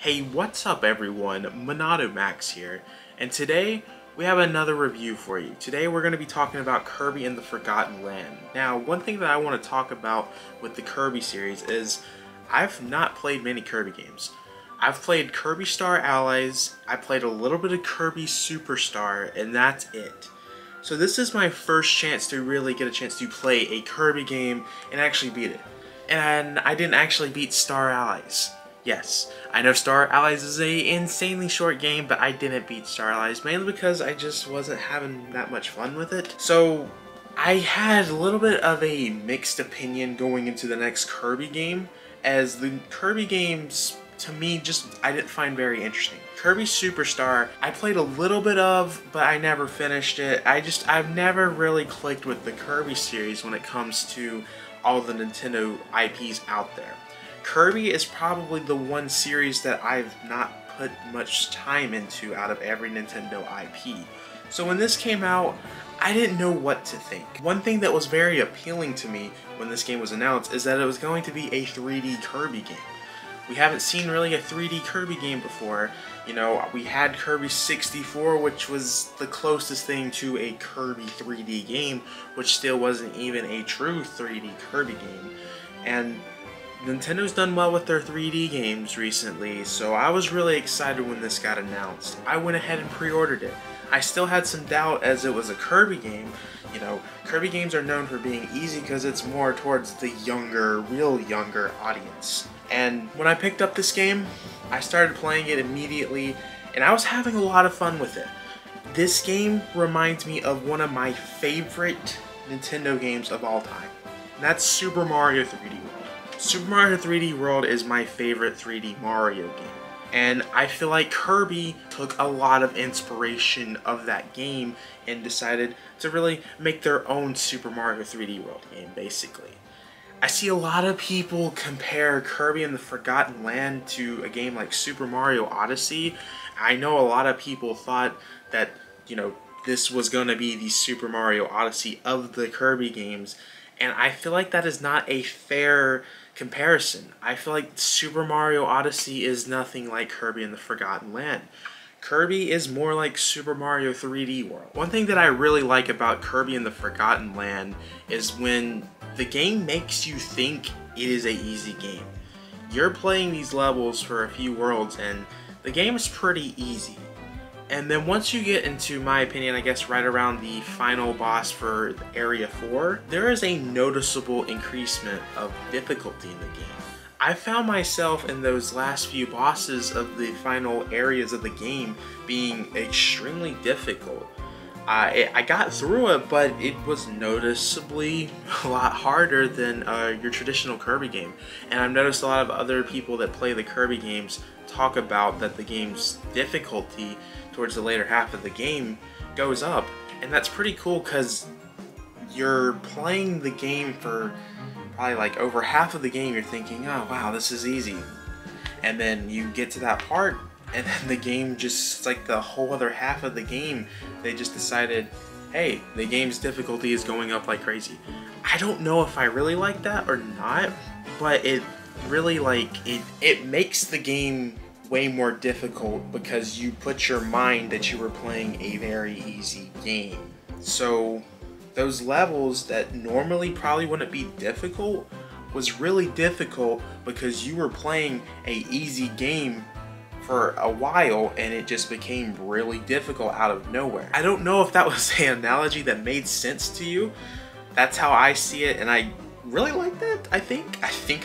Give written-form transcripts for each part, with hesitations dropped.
Hey, what's up everyone? Monado Max here, and today we have another review for you. Today we're going to be talking about Kirby and the Forgotten Land. Now, one thing that I want to talk about with the Kirby series is I've not played many Kirby games. I've played Kirby Star Allies, I played a little bit of Kirby Superstar, and that's it. So this is my first chance to really get a chance to play a Kirby game and actually beat it. And I didn't actually beat Star Allies. Yes, I know Star Allies is an insanely short game, but I didn't beat Star Allies, mainly because I just wasn't having that much fun with it. So I had a little bit of a mixed opinion going into the next Kirby game, as the Kirby games, to me, I didn't find very interesting. Kirby Superstar, I played a little bit of, but I never finished it. I've never really clicked with the Kirby series when it comes to all the Nintendo IPs out there. Kirby is probably the one series that I've not put much time into out of every Nintendo IP. So when this came out, I didn't know what to think. One thing that was very appealing to me when this game was announced is that it was going to be a 3D Kirby game. We haven't seen really a 3D Kirby game before. You know, we had Kirby 64, which was the closest thing to a Kirby 3D game, which still wasn't even a true 3D Kirby game. And Nintendo's done well with their 3D games recently, so I was really excited when this got announced. I went ahead and pre-ordered it. I still had some doubt as it was a Kirby game. You know, Kirby games are known for being easy because it's more towards the younger, real younger audience. And when I picked up this game, I started playing it immediately, and I was having a lot of fun with it. This game reminds me of one of my favorite Nintendo games of all time, and that's Super Mario 3D World. Super Mario 3D World is my favorite 3D Mario game, and I feel like Kirby took a lot of inspiration of that game and decided to really make their own Super Mario 3D World game, basically. I see a lot of people compare Kirby and the Forgotten Land to a game like Super Mario Odyssey. I know a lot of people thought that, you know, this was going to be the Super Mario Odyssey of the Kirby games, and I feel like that is not a fair comparison. I feel like Super Mario Odyssey is nothing like Kirby and the Forgotten Land. Kirby is more like Super Mario 3D World. One thing that I really like about Kirby and the Forgotten Land is when the game makes you think it is an easy game. You're playing these levels for a few worlds and the game is pretty easy. And then once you get into, my opinion, I guess right around the final boss for Area 4, there is a noticeable increasement of difficulty in the game. I found myself in those last few bosses of the final areas of the game being extremely difficult. I got through it, but it was noticeably a lot harder than your traditional Kirby game. And I've noticed a lot of other people that play the Kirby games talk about that the game's difficulty towards the later half of the game goes up. And that's pretty cool because you're playing the game for probably like over half of the game, you're thinking, oh wow, this is easy. And then you get to that part, and then the game just, like the whole other half of the game, they just decided, hey, the game's difficulty is going up like crazy. I don't know if I really like that or not, but it really, like, it makes the game way more difficult because you put your mind that you were playing a very easy game. So those levels that normally probably wouldn't be difficult was really difficult because you were playing a easy game for a while and it just became really difficult out of nowhere. I don't know if that was an analogy that made sense to you. That's how I see it, and I really like that. I think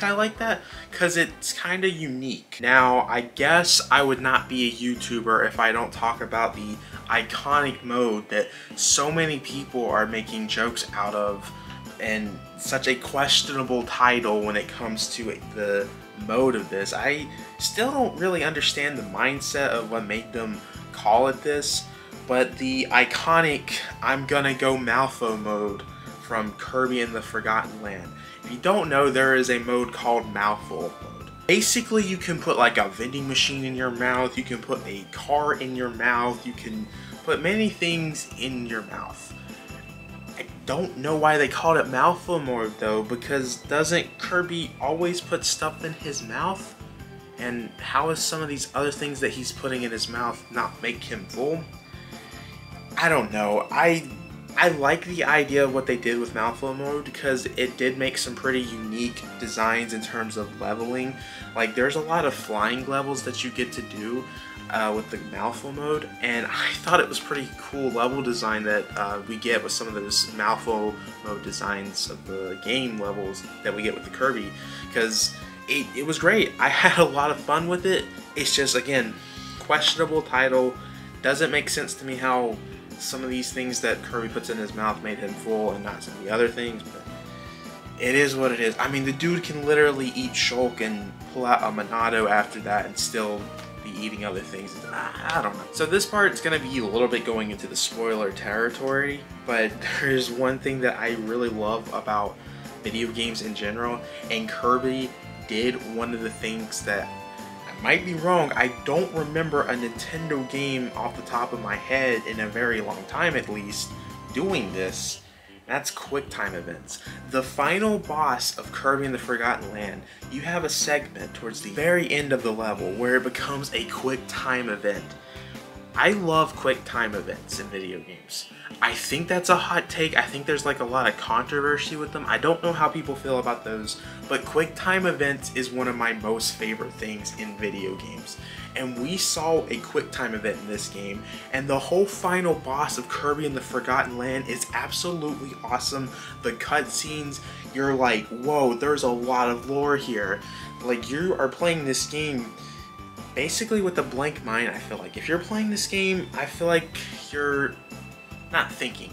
I like that because it's kind of unique. Now, I guess I would not be a YouTuber if I don't talk about the iconic mode that so many people are making jokes out of, and such a questionable title when it comes to the mode of this. I still don't really understand the mindset of what made them call it this, but the iconic I'm gonna go Malfo mode from Kirby and the Forgotten Land. If you don't know, there is a mode called Malfo mode. Basically, you can put like a vending machine in your mouth, you can put a car in your mouth, you can put many things in your mouth. I don't know why they called it Malfo mode though, because doesn't Kirby always put stuff in his mouth? And how is some of these other things that he's putting in his mouth not make him full? I don't know. I like the idea of what they did with mouthful mode because it did make some pretty unique designs in terms of leveling. Like, there's a lot of flying levels that you get to do with the mouthful mode, and I thought it was pretty cool level design that we get with some of those mouthful mode designs of the game levels that we get with the Kirby, because it was great. I had a lot of fun with it. It's just, again, questionable title. Doesn't make sense to me how some of these things that Kirby puts in his mouth made him full and not some of the other things, but it is what it is. I mean, the dude can literally eat Shulk and pull out a Monado after that and still be eating other things. I don't know. So this part is going to be a little bit going into the spoiler territory, but there's one thing that I really love about video games in general, and Kirby did one of the things that, I might be wrong, I don't remember a Nintendo game off the top of my head in a very long time at least doing this. That's quick time events. The final boss of Kirby and the Forgotten Land, you have a segment towards the very end of the level where it becomes a quick time event. I love quick time events in video games. I think that's a hot take. I think there's like a lot of controversy with them. I don't know how people feel about those, but quick time events is one of my most favorite things in video games. And we saw a quick time event in this game, and the whole final boss of Kirby and the Forgotten Land is absolutely awesome. The cutscenes, you're like, whoa, there's a lot of lore here. Like, you are playing this game basically with a blank mind, I feel like. If you're playing this game, I feel like you're not thinking.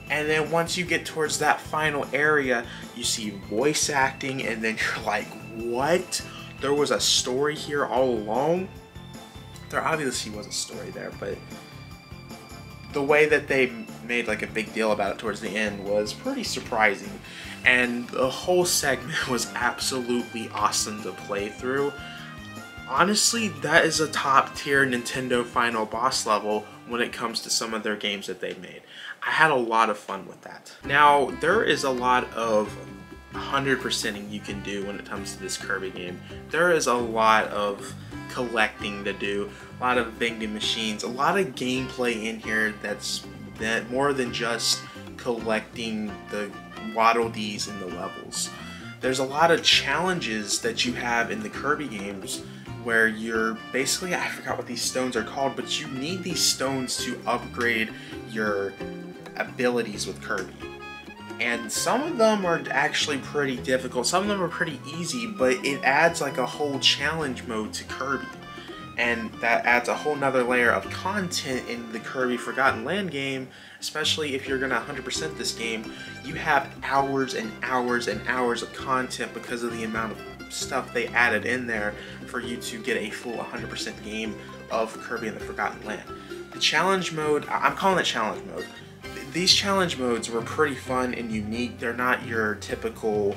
And then once you get towards that final area, you see voice acting, and then you're like, what? There was a story here all along? There obviously was a story there, but the way that they made like a big deal about it towards the end was pretty surprising. And the whole segment was absolutely awesome to play through. Honestly, that is a top tier Nintendo final boss level when it comes to some of their games that they've made. I had a lot of fun with that. Now, there is a lot of 100%ing you can do when it comes to this Kirby game. There is a lot of collecting to do, a lot of vending machines, a lot of gameplay in here that's more than just collecting the Waddle Dees in the levels. There's a lot of challenges that you have in the Kirby games where you're basically, I forgot what these stones are called, but you need these stones to upgrade your abilities with Kirby. And some of them are actually pretty difficult, some of them are pretty easy, but it adds like a whole challenge mode to Kirby. And that adds a whole nother layer of content in the Kirby Forgotten Land game, especially if you're gonna 100% this game. You have hours and hours and hours of content because of the amount of stuff they added in there for you to get a full 100% game of Kirby and the Forgotten Land. The challenge mode, I'm calling it challenge mode. These challenge modes were pretty fun and unique. They're not your typical,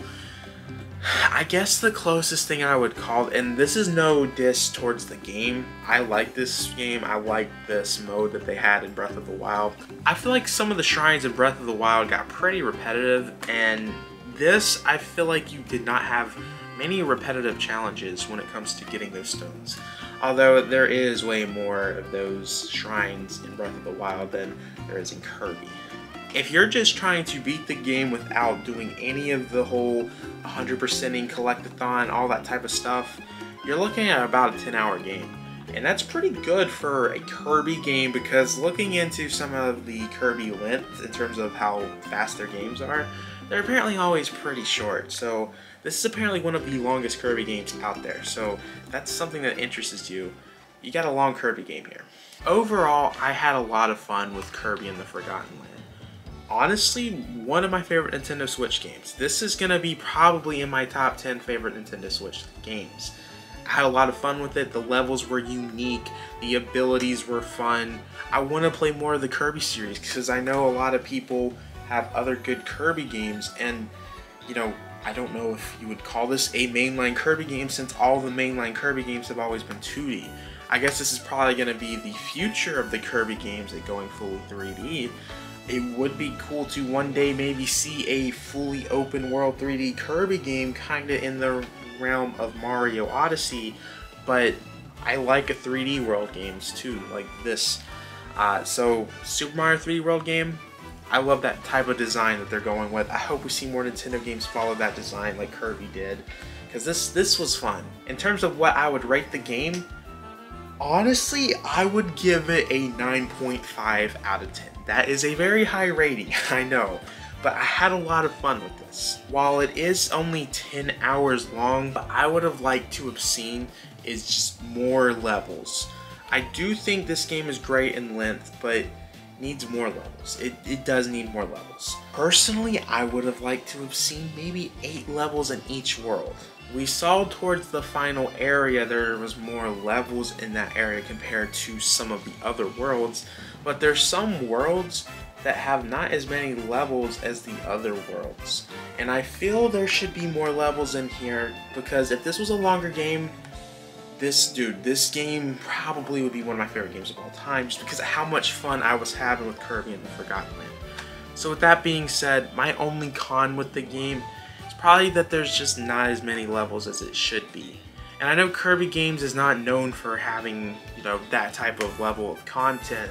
I guess the closest thing I would call, and this is no diss towards the game. I like this game. I like this mode that they had in Breath of the Wild. I feel like some of the shrines in Breath of the Wild got pretty repetitive, and this, I feel like you did not have many repetitive challenges when it comes to getting those stones. Although there is way more of those shrines in Breath of the Wild than there is in Kirby. If you're just trying to beat the game without doing any of the whole 100%ing, collectathon, all that type of stuff, you're looking at about a 10-hour game. And that's pretty good for a Kirby game, because looking into some of the Kirby length in terms of how fast their games are, they're apparently always pretty short. So this is apparently one of the longest Kirby games out there. So that's something that interests you. You got a long Kirby game here. Overall, I had a lot of fun with Kirby and the Forgotten Land. Honestly, one of my favorite Nintendo Switch games. This is going to be probably in my top 10 favorite Nintendo Switch games. I had a lot of fun with it. The levels were unique. The abilities were fun. I want to play more of the Kirby series because I know a lot of people have other good Kirby games, and you know, I don't know if you would call this a mainline Kirby game since all the mainline Kirby games have always been 2D. I guess this is probably going to be the future of the Kirby games at going fully 3D. It would be cool to one day maybe see a fully open world 3D Kirby game kind of in the realm of Mario Odyssey, but I like a 3D world games too, like this. So Super Mario 3D World game, I love that type of design that they're going with. I hope we see more Nintendo games follow that design like Kirby did, because this was fun. In terms of what I would rate the game, honestly, I would give it a 9.5 out of 10. That is a very high rating, I know, but I had a lot of fun with this. While it is only 10 hours long, what I would have liked to have seen is just more levels. I do think this game is great in length, but needs more levels. It does need more levels. Personally, I would have liked to have seen maybe 8 levels in each world. We saw towards the final area there was more levels in that area compared to some of the other worlds, but there's some worlds that have not as many levels as the other worlds. And I feel there should be more levels in here, because if this was a longer game, this game probably would be one of my favorite games of all time, just because of how much fun I was having with Kirby and the Forgotten Land. So with that being said, my only con with the game is probably that there's just not as many levels as it should be. And I know Kirby games is not known for having, that type of level of content,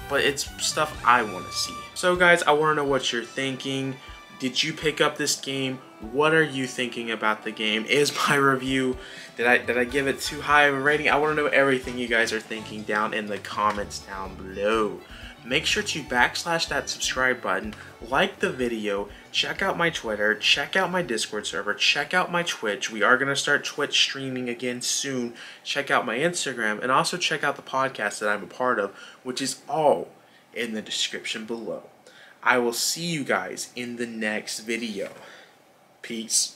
but it's stuff I want to see. So guys, I want to know what you're thinking. Did you pick up this game? What are you thinking about the game? Is my review, did I give it too high of a rating? I want to know everything you guys are thinking down in the comments down below. Make sure to backslash that subscribe button, like the video, check out my Twitter, check out my Discord server, check out my Twitch. We are going to start Twitch streaming again soon. Check out my Instagram, and also check out the podcast that I'm a part of, which is all in the description below. I will see you guys in the next video. Peace.